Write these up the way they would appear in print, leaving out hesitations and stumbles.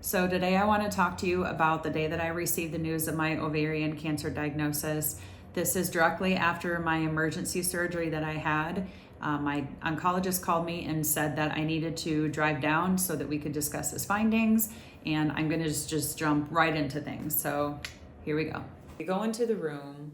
So today I want to talk to you about the day that I received the news of my ovarian cancer diagnosis. This is directly after my emergency surgery that I had. My oncologist called me and said that I needed to drive down so that we could discuss his findings, and I'm going to just jump right into things. So here we go. We go into the room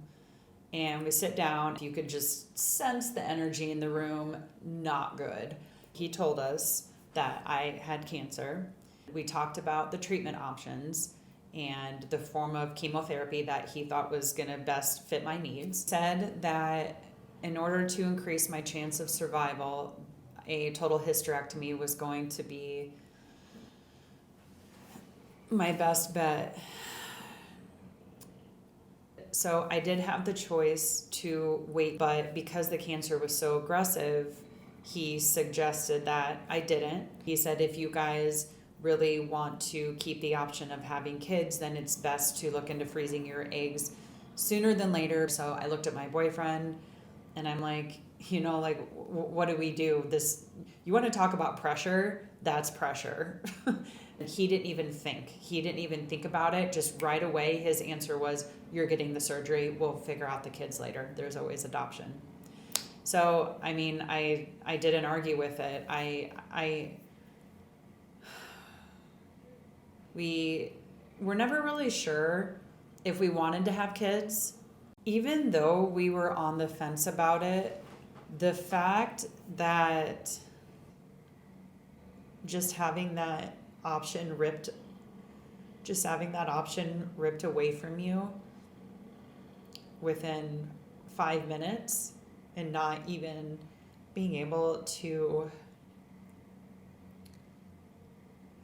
and we sit down. You could just sense the energy in the room, not good. He told us that I had cancer. We talked about the treatment options and the form of chemotherapy that he thought was going to best fit my needs. Said that in order to increase my chance of survival, a total hysterectomy was going to be my best bet. So I did have the choice to wait, but because the cancer was so aggressive, he suggested that I didn't. He said, if you guys really want to keep the option of having kids, then it's best to look into freezing your eggs sooner than later. So I looked at my boyfriend and I'm like, what do we do? You want to talk about pressure? That's pressure. He didn't even think about it. Just right away, his answer was, you're getting the surgery. We'll figure out the kids later. There's always adoption. So, I didn't argue with it. We were never really sure if we wanted to have kids. Even though we were on the fence about it, the fact that just having that option ripped away from you within 5 minutes and not even being able to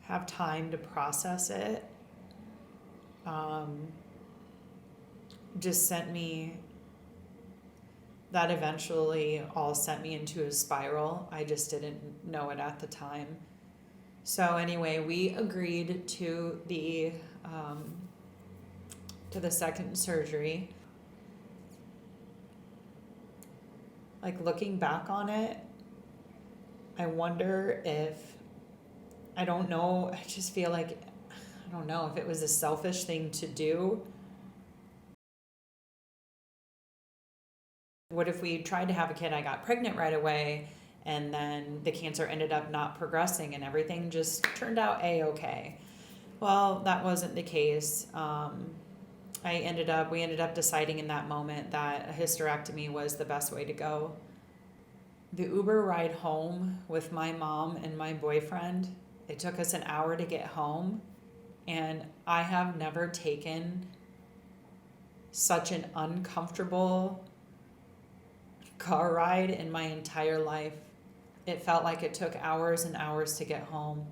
have time to process it, that eventually all sent me into a spiral. I just didn't know it at the time. So anyway, we agreed to the second surgery. Like, looking back on it, I wonder if, I don't know, I just feel like, I don't know if it was a selfish thing to do. What if we tried to have a kid, I got pregnant right away, and then the cancer ended up not progressing and everything just turned out A-okay. Well, that wasn't the case. We ended up deciding in that moment that a hysterectomy was the best way to go. The Uber ride home with my mom and my boyfriend, it took us an hour to get home, and I have never taken such an uncomfortable car ride in my entire life. It felt like it took hours and hours to get home.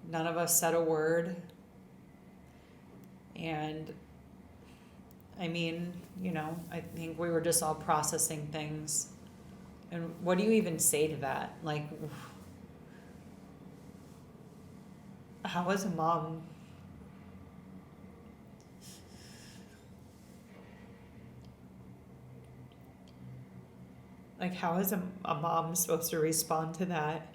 None of us said a word. And I think we were just all processing things. And what do you even say to that? Like, how is a mom? Like, how is a mom supposed to respond to that?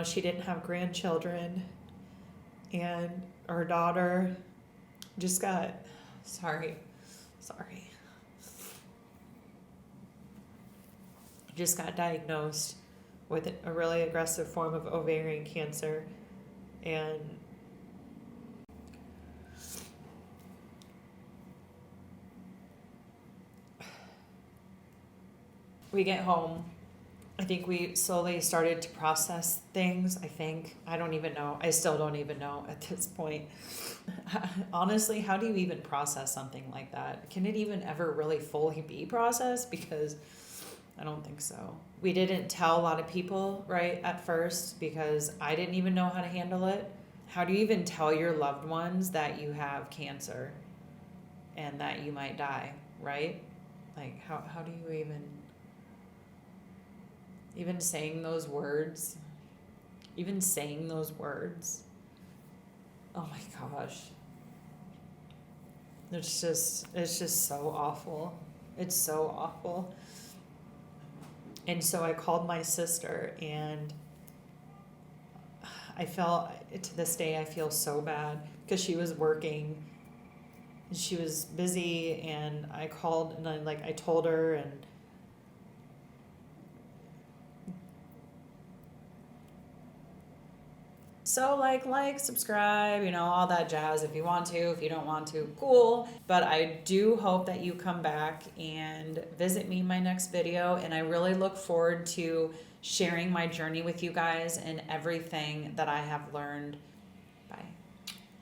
She didn't have grandchildren, and our daughter just got, just got diagnosed with a really aggressive form of ovarian cancer, and we get home. I think we slowly started to process things. I don't even know. I still don't even know at this point. Honestly, how do you even process something like that? Can it even ever really fully be processed? Because I don't think so. We didn't tell a lot of people right at first because I didn't even know how to handle it. How do you even tell your loved ones that you have cancer and that you might die, right? Like, how do you even saying those words, oh my gosh, it's just so awful. It's so awful. And so I called my sister, and I felt, to this day, I feel so bad because she was working and she was busy, and I called and I told her, and so subscribe, all that jazz if you want to. If you don't want to, cool. But I do hope that you come back and visit me in my next video, and I really look forward to sharing my journey with you guys and everything that I have learned